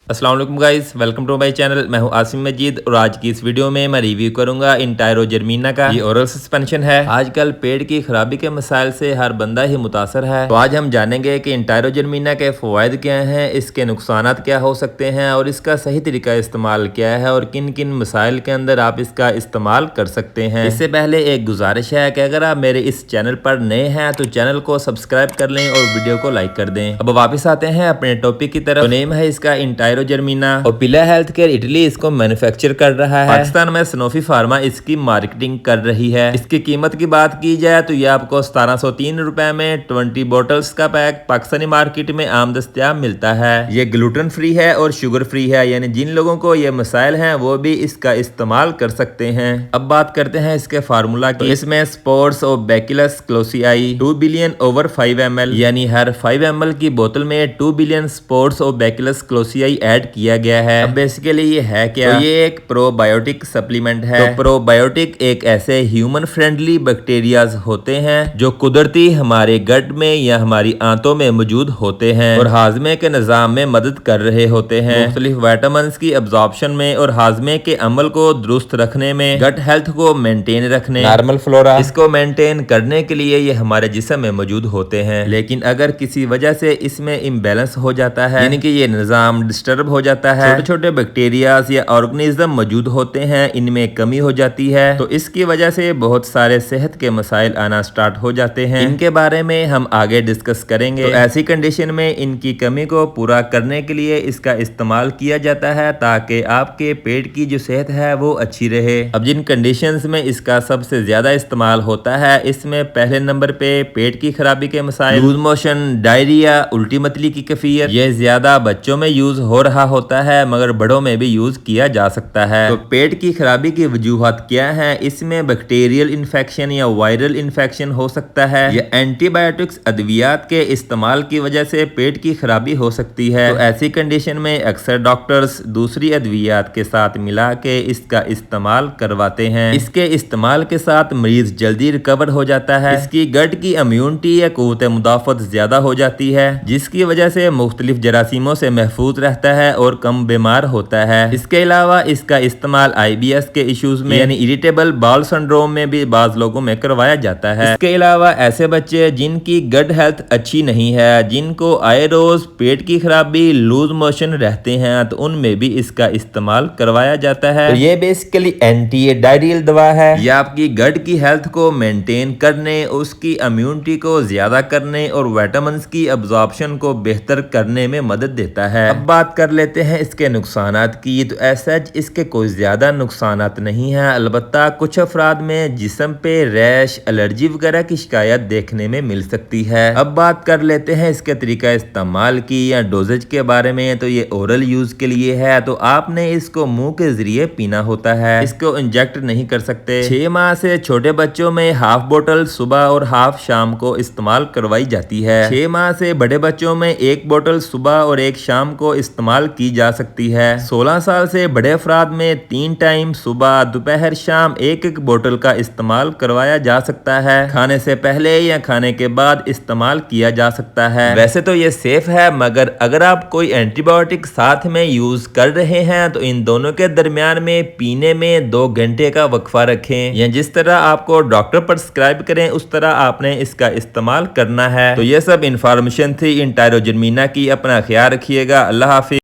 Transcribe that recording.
अस्सलाम वालेकुम guys, welcome to my channel. मैं हूं आसिम मजीद और आज की इस वीडियो में मैं रिव्यू करूंगा इंटायरोजर्मिना का। ये ओरल सस्पेंशन है। आजकल पेट की खराबी के मसाइल से हर बंदा ही मुतासर है, तो आज हम जानेंगे कि इंटायरोजर्मिना के फवायद क्या हैं, इसके नुकसान क्या हो सकते हैं और इसका सही तरीका इस्तेमाल क्या है और किन किन मसाइल के अंदर आप इसका इस्तेमाल कर सकते हैं। इससे पहले एक गुजारिश है कि अगर आप मेरे इस चैनल पर नए हैं तो चैनल को सब्सक्राइब कर लें और वीडियो को लाइक कर दें। अब वापस आते हैं अपने टॉपिक की तरफ। तो नेम है इसका इंटायरोजर्मिना और पिला हेल्थ केयर इटली इसको मैन्युफैक्चर कर रहा है। पाकिस्तान में सनोफी फार्मा इसकी मार्केटिंग कर रही है। इसकी कीमत की बात की जाए तो ये आपको 1703 रुपए में 20 बोटल्स का पैक पाकिस्तानी मार्केट में आम दस्तयाब मिलता है। ये ग्लूटेन फ्री है और शुगर फ्री है, यानी जिन लोगों को ये मसाइल हैं वो भी इसका इस्तेमाल कर सकते हैं। अब बात करते हैं इसके फार्मूला की। इसमें स्पोर्स और बैकिलस क्लोसियाई 2 बिलियन ओवर 5 ml, यानी हर 5 ml की बोतल में 2 बिलियन स्पोर्स और बैकिलस क्लोसियाई ऐड किया गया है। अब बेसिकली ये है क्या? तो ये एक प्रोबायोटिक सप्लीमेंट है। तो प्रोबायोटिक एक ऐसे ह्यूमन फ्रेंडली बैक्टीरियाज होते हैं जो कुदरती हमारे गट में या हमारी आंतों में मौजूद होते हैं और हाजमे के निजाम में मदद कर रहे होते हैं, मुख्तलिफ विटामिन की अब्जॉर्प्शन में और हाजमे के अमल को दुरुस्त रखने में, गट हेल्थ को मेंटेन रखने, नॉर्मल फ्लोरा इसको मेंटेन करने के लिए ये हमारे जिस्म में मौजूद होते हैं। लेकिन अगर किसी वजह से इसमें इम्बैलेंस हो जाता है, यानी कि ये निजाम डिस्टर्ब हो जाता है, छोटे छोटे बैक्टीरियाज या ऑर्गेनिज्म मौजूद होते हैं, इनमें कमी हो जाती है, तो इसकी वजह से बहुत सारे सेहत के मसाइल आना स्टार्ट हो जाते हैं। इनके बारे में हम आगे डिस्कस करेंगे। तो ऐसी कंडीशन में इनकी कमी को पूरा करने के लिए इसका इस्तेमाल किया जाता है ताकि आपके पेट की जो सेहत है वो अच्छी रहे। अब जिन कंडीशंस में इसका सबसे ज्यादा इस्तेमाल होता है, इसमें पहले नंबर पे पेट की खराबी के मसाइल, लूज मोशन, डायरिया, उल्टी मतली की कैफियत, ये ज्यादा बच्चों में यूज हो रहा होता है मगर बड़ों में भी यूज किया जा सकता है। तो पेट की खराबी की वजूहत क्या है? इसमें बैक्टीरियल इन्फेक्शन या वायरल इन्फेक्शन हो सकता है, या एंटीबायोटिक्स अद्वियात के इस्तेमाल की वजह से पेट की खराबी हो सकती है। तो ऐसी कंडीशन में अक्सर डॉक्टर्स दूसरी अद्वियात के साथ मिला के इसका इस्तेमाल करवाते हैं। इसके इस्तेमाल के साथ मरीज जल्दी रिकवर हो जाता है, इसकी गट की इम्यूनिटी या कुव्वत मुदाफत ज्यादा हो जाती है, जिसकी वजह से मुख्तलिफ जरासीमों से महफूज रहता है और कम बीमार होता है। इसके अलावा इसका इस्तेमाल IBS के इश्यूज में यानी इरिटेबल बाउल सिंड्रोम में भी बाज लोगों में करवाया जाता है। इसके अलावा ऐसे बच्चे जिनकी गट हेल्थ अच्छी नहीं है, जिनको आए रोज पेट की खराबी, लूज मोशन रहते हैं, तो उनमें भी इसका इस्तेमाल करवाया जाता है। तो ये बेसिकली एंटी डायरियल दवा है। ये आपकी गट की हेल्थ को मेंटेन करने, उसकी इम्यूनिटी को ज्यादा करने और विटामिन की अब्जॉर्प्शन को बेहतर करने में मदद देता है। अब बात कर लेते हैं इसके नुकसानात की। तो ऐसा इसके कोई ज्यादा नुकसानात नहीं है, अलबत्ता कुछ अफराद में जिस्म पे रैश, एलर्जी वगैरह की शिकायत देखने में मिल सकती है। अब बात कर लेते हैं इसके तरीका इस्तेमाल की या डोजेज के बारे में। तो ये ओरल यूज के लिए है, तो आपने इसको मुंह के जरिए पीना होता है, इसको इंजेक्ट नहीं कर सकते। 6 माह से छोटे बच्चों में हाफ बोतल सुबह और हाफ शाम को इस्तेमाल करवाई जाती है। 6 माह से बड़े बच्चों में 1 बोतल सुबह और 1 शाम को इस्तेमाल की जा सकती है। 16 साल से बड़े अफराद में 3 टाइम सुबह, दोपहर, शाम 1 बोतल का इस्तेमाल करवाया जा सकता है। खाने से पहले या खाने के बाद इस्तेमाल किया जा सकता है। वैसे तो ये सेफ है, मगर अगर आप कोई एंटीबायोटिक साथ में यूज कर रहे हैं तो इन दोनों के दरमियान में पीने में 2 घंटे का वक्फा रखें, या जिस तरह आपको डॉक्टर प्रिस्क्राइब करें उस तरह आपने इसका इस्तेमाल करना है। तो ये सब इंफॉर्मेशन थी इंटायरोजर्मिना की। अपना ख्याल रखिएगा। अल्लाह हाफिज।